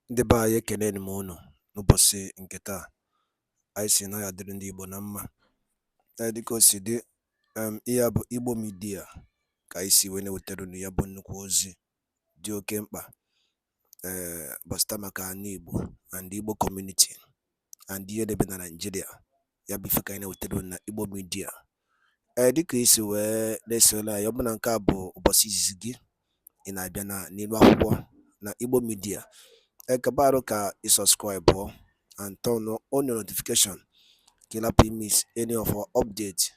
Ndị be anyị ekeneni m unu n'ụbọchị nke taa. Anyị sị na ya dịrị ndị Igbo na mma. Dịka o si dị, ihe a bụ Igbo Media ka anyị si wee na-ewetara unu ya bụ nnukwu ozi dị oke mkpa gbasata maka ana Igbo and Igbo community and ihe debe na Nigeria. Ya bụ ife ka anyị na-ewetara unu na Igbo Media. Dịka isi wee na-esole anyị, ọ bụ na nke a bụ ụbọchị izizi gị ị na-abịa n'ilu akwụkwọ na Igbo Media, ekabaru ka i subscribe and turn on your notification ka ị lapụ miss any of our update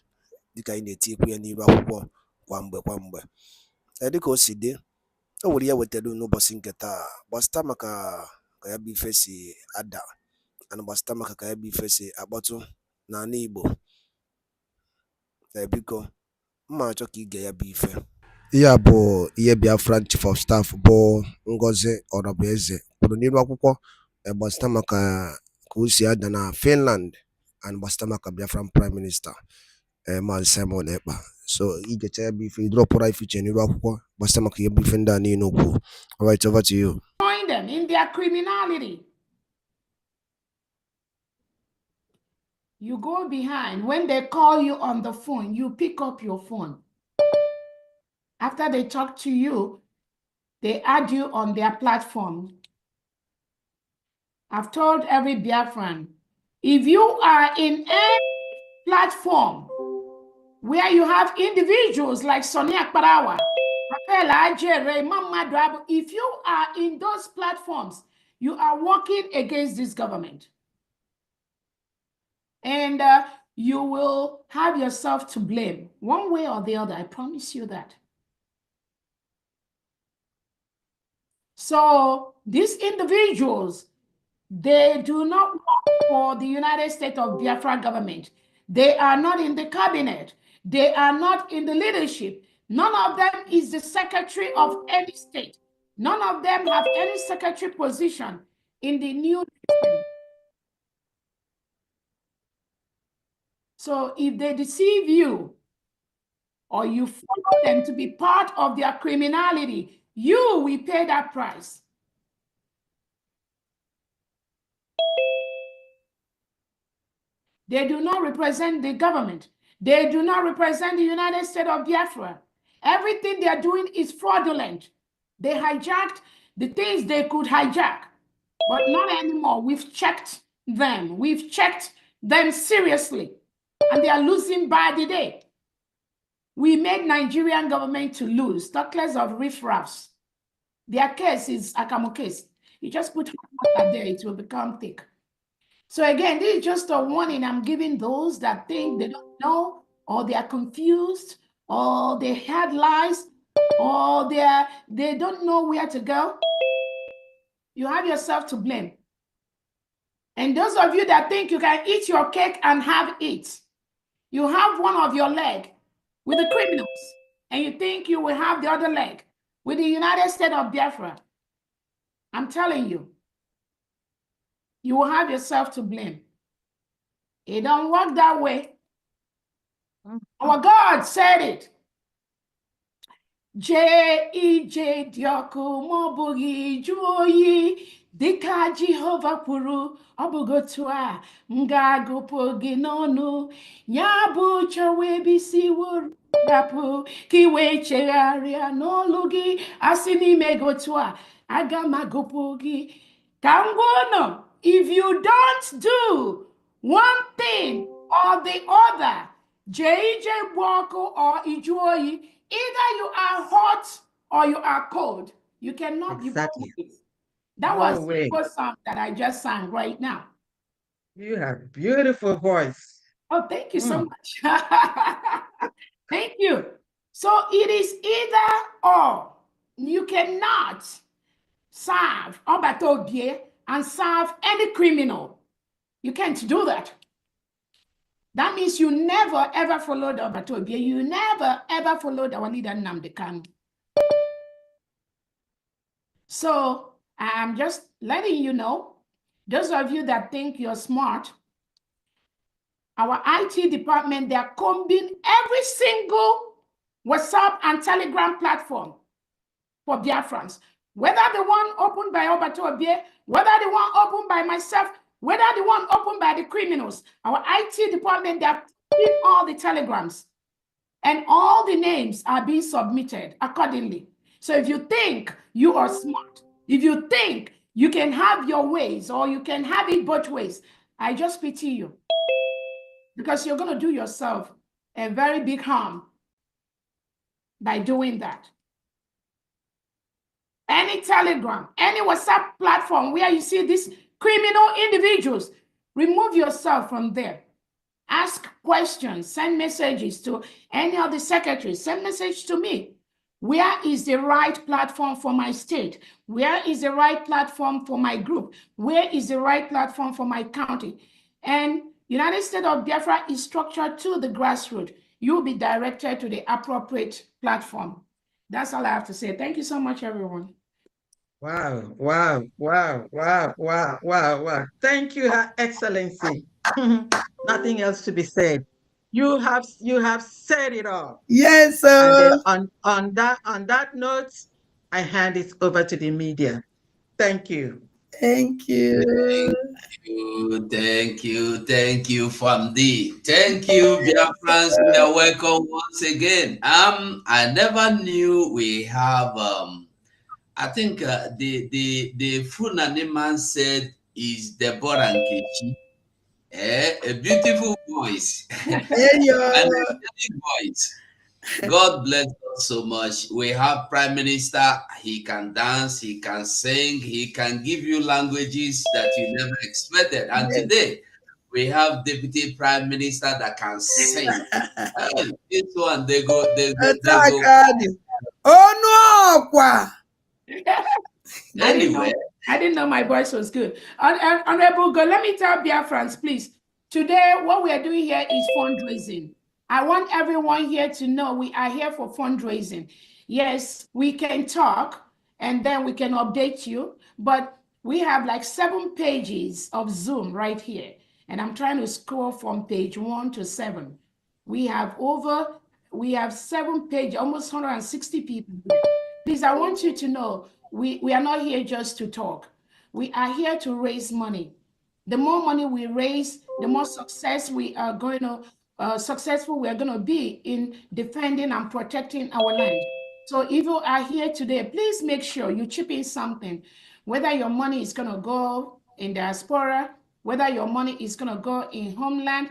dịka anyị na-etikwu ya n'ilu akwụkwọ kwa mgbe. Dịka o si dị, o nwere ya wetara n'ụbọchị nke taa gbasata maka ka ya bụ ife si ada and gbasata maka ka ya bụ ife si akpọtụ n'ala Igbo. Biko mma achọ ka ige ya bụ ife. Ihe a bụ ihe Biafra Chief of Staff bụ Ngozi Orabueze kwuru n'ilu akwụkwọ gbasata maka ka o si ada na Finland and gbasata maka Biafran Prime Minister Maazị Simon Ekpa. So igecha ya bụ ife idropụra ife iche n'ilu akwụkwọ gbasata maka ihe bụ ife ndị a niile okwu. All right, over to you. Join them in their criminality. You go behind. When they call you on the phone, you pick up your phone. After they talk to you, they add you on their platform. I've told every Biafran, if you are in a platform where you have individuals like Sonia Parawa, if you are in those platforms, you are working against this government. And you will have yourself to blame one way or the other. I promise you that. So these individuals, they do not work for the United States of Biafra government. They are not in the cabinet. They are not in the leadership. None of them is the secretary of any state. None of them have any secretary position in the new system. So if they deceive you or you follow them to be part of their criminality, you will pay that price. They do not represent the government. They do not represent the United States of Biafra. Everything they are doing is fraudulent. They hijacked the things they could hijack, but not anymore. We've checked them. We've checked them seriously, and they are losing by the day. We made Nigerian government to lose. Talk less of riffraffs. Their case is Akamo case. You just put water there, it will become thick. So again, this is just a warning I'm giving those that think they don't know, or they are confused, or they had lies, or they don't know where to go. You have yourself to blame. And those of you that think you can eat your cake and have it, you have one of your leg with the criminals, and you think you will have the other leg with the United States of Biafra. I'm telling you, you will have yourself to blame. It don't work that way. Our God said it. J.E.J. Dioku Mobugi Joyi Dika Jehovah Puru Obugotua Mga Gopogi Nonu Nyabu Chawe Bisi Wur Dapu Kiwe Chearia no Lugi Asini Megotua Agama Gopogi Kangono. If you don't do one thing or the other, J.J. Bwako or Ijoyi, either you are hot or you are cold. You cannot Exactly. be both. That was the first song that I just sang right now. You have a beautiful voice. Oh, thank you so much. Thank you. So it is either or. You cannot serve Obatobie and serve any criminal. You can't do that. That means you never ever followed Obatobie. You never ever followed our leader Nnamdi Kanu. So I'm just letting you know, those of you that think you're smart, our IT department, they are combing every single WhatsApp and Telegram platform for Biafrans. whether the one opened by Obato Obie, whether the one opened by myself, whether the one opened by the criminals, our IT department, they have seen all the telegrams, and all the names are being submitted accordingly. So if you think you are smart, if you think you can have your ways or you can have it both ways, I just pity you, because you're going to do yourself a very big harm by doing that. Any Telegram, any WhatsApp platform where you see these criminal individuals, remove yourself from there. Ask questions, send messages to any of the secretaries, send message to me. Where is the right platform for my state? Where is the right platform for my group? Where is the right platform for my county? And United States of Biafra is structured to the grassroots. You'll be directed to the appropriate platform. That's all I have to say. Thank you so much, everyone. Wow, wow, wow, wow, wow, wow, wow. Thank you, Her Excellency. Nothing else to be said. You have said it all. Yes, sir. And then on that note, I hand it over to the media. Thank you. Thank you. Thank you, Famdi. Thank you, Biafrans. We are welcome once again. I never knew we have I think the Funani man said is Deborah Nkechi. A beautiful voice. And a big voice. God bless us so much. We have Prime Minister. He can dance, he can sing, he can give you languages that you never expected. And today we have Deputy Prime Minister that can sing. This one they go. Oh no! Anyway, I didn't know my voice was good. Honorable God, let me tell Biafrans, please. Today, what we are doing here is fundraising. I want everyone here to know we are here for fundraising. Yes, we can talk and then we can update you, but we have like 7 pages of Zoom right here. And I'm trying to scroll from page 1 to 7. We have 7 pages, almost 160 people. Please, I want you to know we are not here just to talk. We are here to raise money. The more money we raise, the more successful we are going to be in defending and protecting our land. So if you are here today, please make sure you chip in something, whether your money is going to go in diaspora, whether your money is going to go in homeland.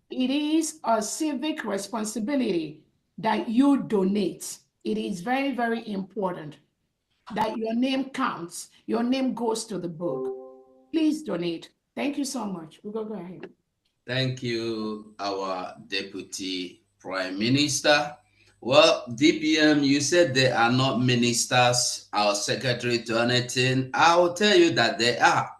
It is a civic responsibility that you donate. It is very, very important that your name counts, your name goes to the book. Please donate. Thank you so much. We'll go ahead. Thank you, our Deputy Prime Minister. Well, DPM, you said they are not ministers, our secretary to anything. I will tell you that they are.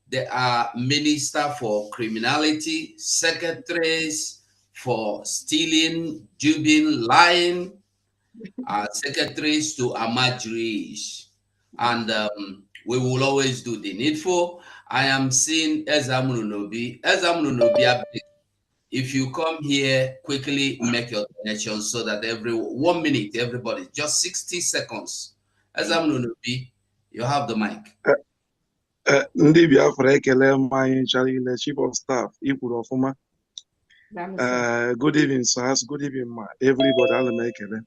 They are minister for criminality, secretaries for stealing, duping, lying, secretaries to amajuris. And we will always do the needful. I am seeing Ezamunobi. If you come here, quickly make your donation so that every 1 minute, everybody, just 60 seconds. Ezamunobi, you have the mic. Ndị Biafra ekele m anyị nchara ile Chief of Staff ikwuru ọfụma. Good evening, sirs. Good evening, ma. Everybody, ana m ekele.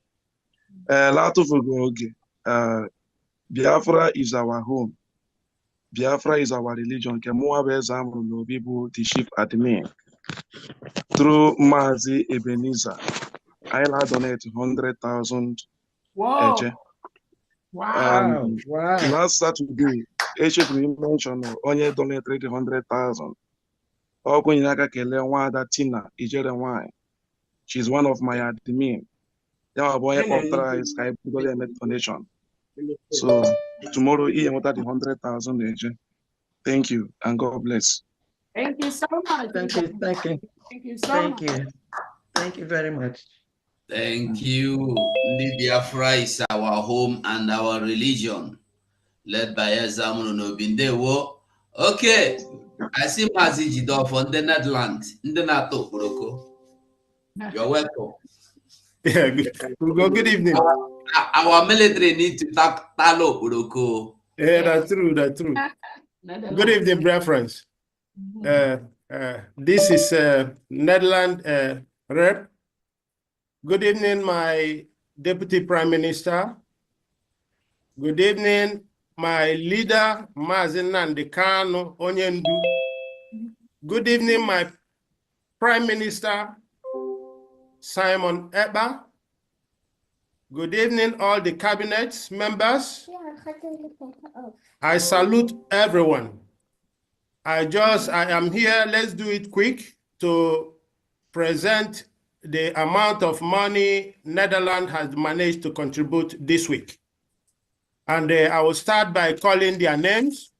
Latụfugo oge. Biafra is our home. Biafra is our religion. Nke mụnwa bụ Ezamunobi bụ the chief admin. Through Mazi Ebenezer, I donate 100,000 eje. Wow. Last Saturday, you mentioned onye donated 100,000. Tina Ijere Wine. She's one of my admin. Donation. So tomorrow he wanted the 100,000 eje. Thank you and God bless. Thank you so much. Thank you. Thank you so much. Thank you very much. Thank you. Biafra is our home and our religion, led by Ezamunobi Ndewo. Okay, I see Mazi Jido from the Netherlands. You're welcome. Yeah, good evening. our military need to talo Uroko. Yeah, that's true. That's true. Good evening, dear friends. This is Netherlands Rep. Good evening, my Deputy Prime Minister. Good evening, my leader, Mazen Nandekano Onyendu. Good evening, my Prime Minister, Simon Ekpa. Good evening, all the cabinet members. I salute everyone. I am here, let's do it quick, to present the amount of money Netherlands has managed to contribute this week. And I will start by calling their names.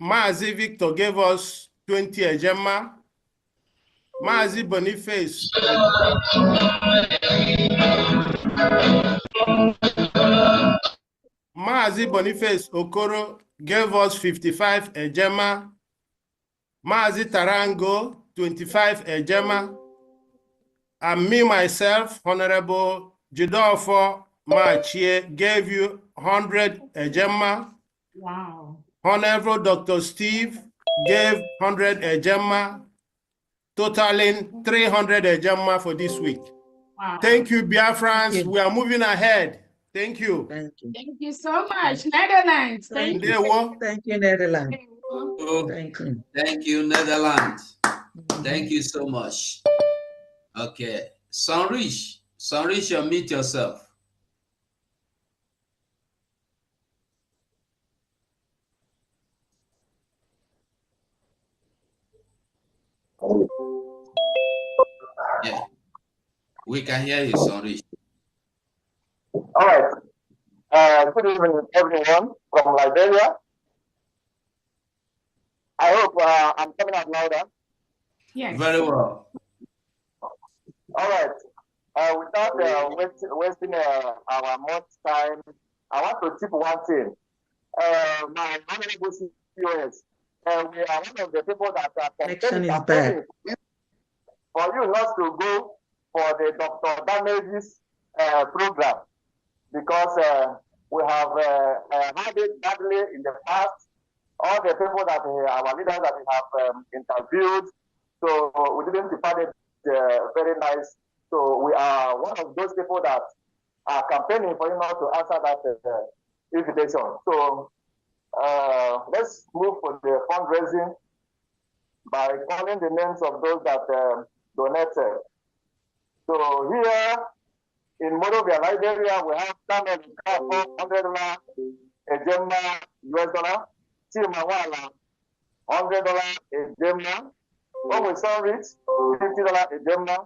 Maazi Victor gave us 20 ejema. Maazi Boniface. Maazi Boniface Okoro gave us 55 ejema. Maazi Tarango, 25 ejema. And me, myself, Honorable Jidofo Machie, gave you 100 ejema. Wow. Honorable Dr. Steve gave 100 ejema, totaling 300 ejema for this week. Wow. Thank you, Biafrans. We are moving ahead. Thank you. Thank you. Thank you so much, Netherlands. Thank you. Thank you, Netherlands. Thank you. Thank you, Netherlands. Thank you so much. Okay. Sunrich, you meet yourself. Yeah. We can hear you, Sunrich. All right. Good evening, everyone from Liberia. I hope I'm coming out louder. Yes. Very well. All right. Without wasting our much time, I want to tip one thing. My honorable CPOS, we are one of the people that are campaigning for you not to go for the Dr. Damages program, because we have had it badly in the past. All the people that our leaders that we have interviewed, so we didn't find it very nice. So we are one of those people that are campaigning for you not to answer that invitation. So let's move for the fundraising by calling the names of those that donated. So here in Monrovia, Liberia, we have Samuel $100 ejema US. Chimawala $100 ejema. Owe Sunrich $50 ejema.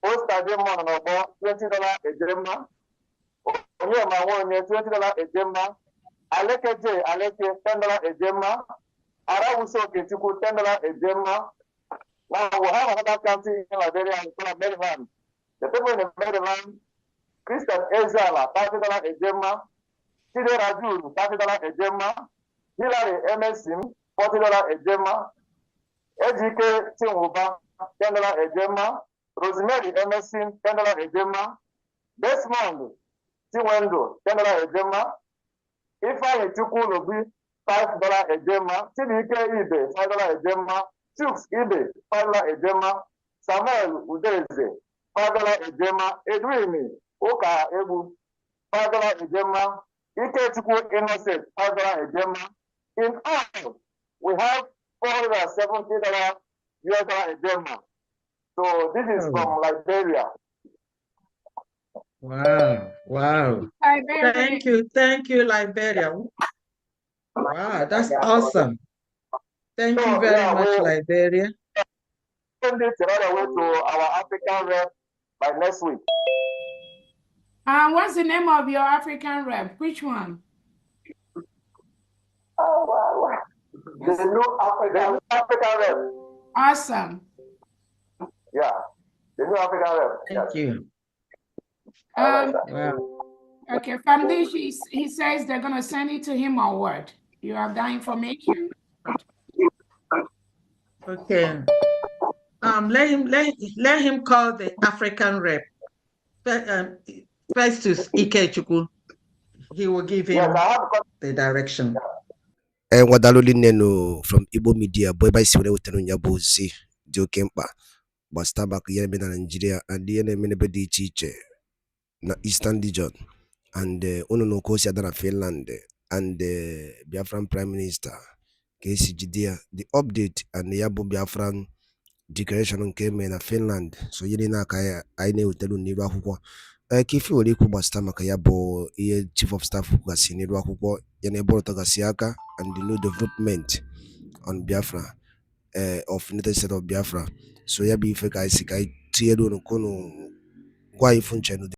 Osta Demon Obo $20 ejema. Onye Mawonye $20 ejema. Aleke J Aleke $10 ejema. Arawuso Ketiku $10 ejema. Now we have another county in Liberia called Maryland. The people in Maryland, Christian Ezala $30 ejema. Chide Raju $30 ejema. Hillary MSM $40 ejema. Ejike Chinwuba $10 ejema. Rosemary MSM $10 ejema. Desmond Chinwendo $10 ejema. Ifeanyi Chukwulobi $5 ejema. Chidike Ibe $5 ejema. Chuks Ibe $5 ejema. Samuel Udeze $5 ejema. Edwin Oka Ebu $5 ejema. Ikechukwu Innocent $5 ejema. In all, we have $470 US ejema. So this is from Liberia. Wow, wow. Liberia. Thank you, Liberia. Wow, that's awesome. Thank you very much, Liberia. Send it right away to our African rep by next week. What's the name of your African rep? Which one? Oh, wow. The new African rep. Awesome. Yeah, the new African rep. Thank you. Wow. Okay, Family, he says they're going to send it to him or what? You have that information? Okay. Let him call the African rep. Festus Ikechukwu. He will give him Yes, I have got. the direction. Nwadalụ nne from Igbo Media bụ ebe anyị si were wetara ya bụ ozi dị oke mkpa gbasara maka ihe na-eme na Nigeria and ihe na-eme n'ebe dị iche iche na Eastern Region and unu na okosi ada na Finland and Biafran Prime Minister ka esi jide ya the update and ya bụ Biafran declaration nke eme na Finland so ihe niile aka anyị na-ewetara n'iru akwụkwọ ka ife were ikwu gbasara maka ya bụ ihe Chief of Staff kwugasị n'iru akwụkwọ ya na ebe ọtọgasị aka and the new development on Biafra of United States of Biafra so ya bụ ife ka anyị si ka anyị tinyere unu ka unu gwa ifu nche